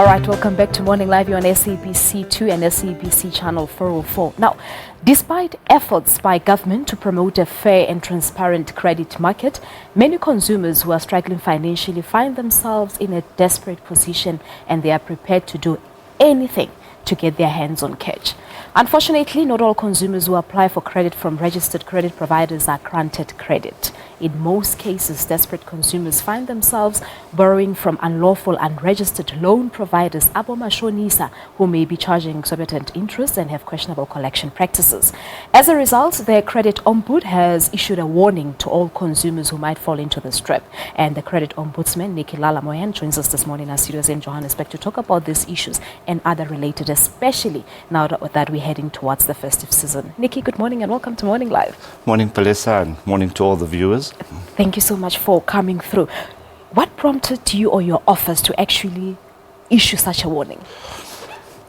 All right, welcome back to Morning Live. You're on SABC 2 and SABC channel 404. Now, despite efforts by government to promote a fair and transparent credit market, many consumers who are struggling financially find themselves in a desperate position, and they are prepared to do anything to get their hands on cash. Unfortunately, not all consumers who apply for credit from registered credit providers are granted credit. In most cases, desperate consumers find themselves borrowing from unlawful, unregistered loan providers, Mashonisa, who may be charging exorbitant interest and have questionable collection practices. As a result, the Credit Ombud has issued a warning to all consumers who might fall into this trap. And the Credit Ombudsman, Nicky Lala-Mohan, joins us this morning in our studios in Johannesburg to talk about these issues and other related, especially now that we're heading towards the festive season. Nicky, good morning and welcome to Morning Live. Morning, Palesa, and morning to all the viewers. Thank you so much for coming through. What prompted you or your office to actually issue such a warning?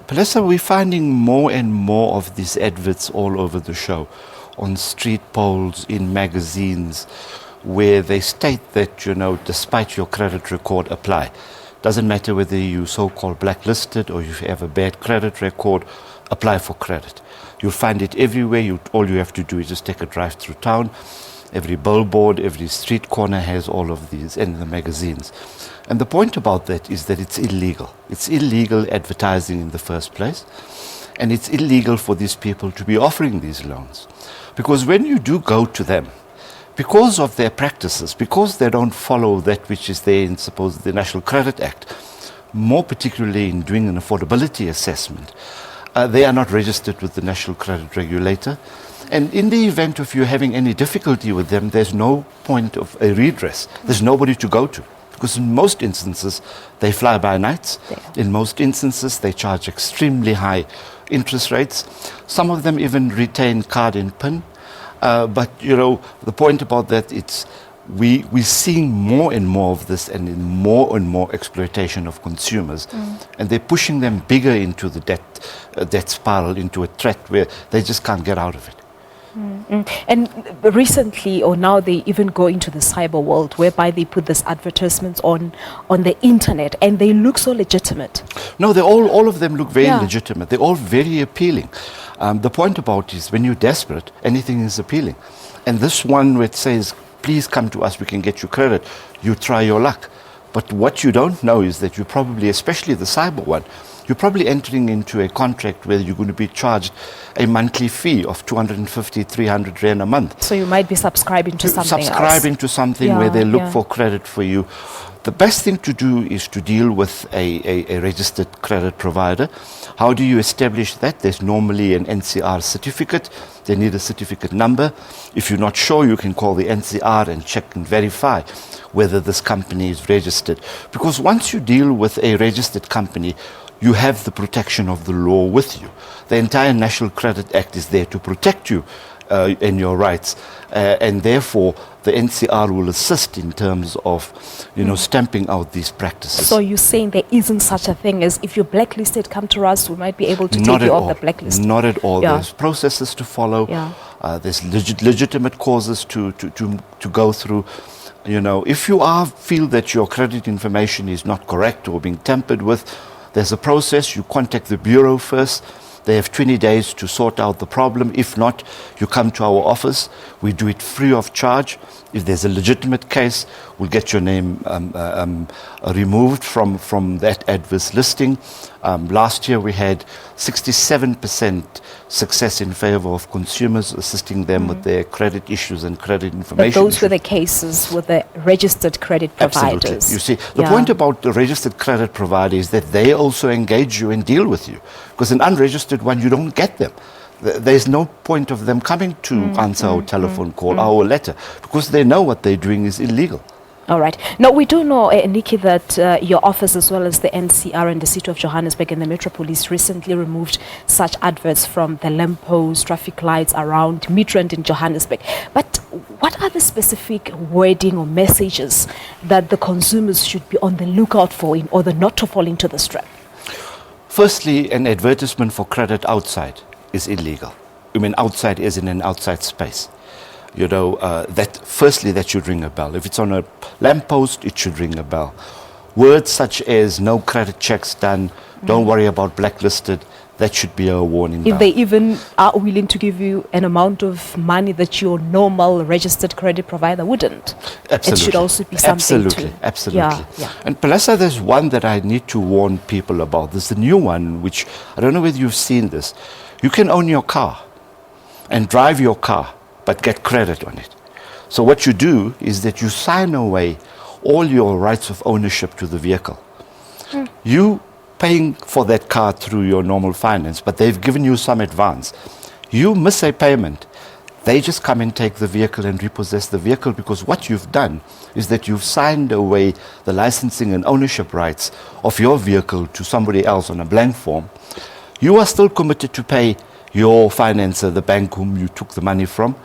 Palesa, we're finding more and more of these adverts all over the show, on street poles, in magazines, where they state that, despite your credit record, apply. Doesn't matter whether you're so-called blacklisted or you have a bad credit record, apply for credit. You'll find it everywhere. All you have to do is just take a drive through town. Every billboard, every street corner has all of these in the magazines. And the point about that is that it's illegal. It's illegal advertising in the first place. And it's illegal for these people to be offering these loans. Because when you do go to them, because of their practices, because they don't follow that which is there in, suppose, the National Credit Act, more particularly in doing an affordability assessment, they are not registered with the National Credit Regulator. And in the event of you having any difficulty with them, there's no point of a redress. There's nobody to go to. Because in most instances, they fly by nights. Yeah. In most instances, they charge extremely high interest rates. Some of them even retain card and PIN. But, the point about that, we're seeing more and more of this and more exploitation of consumers. And they're pushing them bigger into the debt spiral, into a threat where they just can't get out of it. And recently, or now, they even go into the cyber world, whereby they put these advertisements on the internet, and they look so legitimate. No, all of them look very legitimate. They're all very appealing. The point about it is, when you're desperate, anything is appealing. And this one where it says, please come to us, we can get you credit, you try your luck. But what you don't know is that you probably, especially the cyber one, you're probably entering into a contract where you're going to be charged a monthly fee of 250, 300 Rand a month. So you might be subscribing to something to something where they look for credit for you. The best thing to do is to deal with a registered credit provider. How do you establish that? There's normally an NCR certificate. They need a certificate number. If you're not sure, you can call the NCR and check and verify whether this company is registered. Because once you deal with a registered company, you have the protection of the law with you. The entire National Credit Act is there to protect you and your rights. And therefore, the NCR will assist in terms of, stamping out these practices. So you're saying there isn't such a thing as, if you're blacklisted, come to us, we might be able to take you off the blacklist? Not at all. Yeah. There's processes to follow. Yeah. There's legitimate causes to go through. If you feel that your credit information is not correct or being tampered with, there's a process. You contact the bureau first. They have 20 days to sort out the problem. If not, you come to our office. We do it free of charge. If there's a legitimate case, we'll get your name removed from that adverse listing. Last year we had 67% success in favor of consumers, assisting them with their credit issues and credit information. But those were the cases with the registered credit providers. Absolutely. You see, the point about the registered credit provider is that they also engage you and deal with you. Because an unregistered one, you don't get them. There's no point of them coming to answer our telephone call, our letter, because they know what they're doing is illegal. All right. Now, we do know, Nicky, that your office, as well as the NCR and the City of Johannesburg and the Metro Police, recently removed such adverts from the lampposts, traffic lights around Midrand in Johannesburg. But what are the specific wording or messages that the consumers should be on the lookout for in order not to fall into this trap? Firstly, an advertisement for credit outside is illegal. I mean, outside is in an outside space. That should ring a bell. If it's on a lamppost, it should ring a bell. words such as no credit checks done, don't worry about blacklisted, that should be a warning. If they even are willing to give you an amount of money that your normal registered credit provider wouldn't. Absolutely. It should also be something Absolutely. Yeah. And Palesa, there's one that I need to warn people about. There's the new one, which I don't know whether you've seen this. You can own your car and drive your car, but get credit on it. So what you do is that you sign away all your rights of ownership to the vehicle. You paying for that car through your normal finance, but they've given you some advance. You miss a payment, they just come and take the vehicle and repossess the vehicle, because what you've done is that you've signed away the licensing and ownership rights of your vehicle to somebody else on a blank form. You are still committed to pay your financer, the bank whom you took the money from.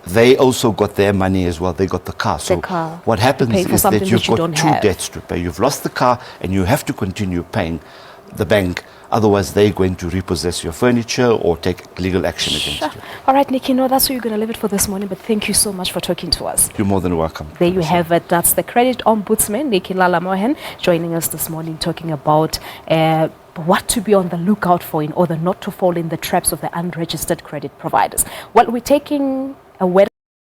They also got their money as well. They got the car. So what happens is that you've got two debts to pay. You've lost the car and you have to continue paying the bank. Otherwise, they're going to repossess your furniture or take legal action against you. All right, Nicky, no, that's where you're going to leave it for this morning. But thank you so much for talking to us. You're more than welcome. There you have it. That's the Credit Ombudsman, Nicky Lala-Mohan, joining us this morning, talking about what to be on the lookout for in order not to fall in the traps of the unregistered credit providers. Well, we're taking a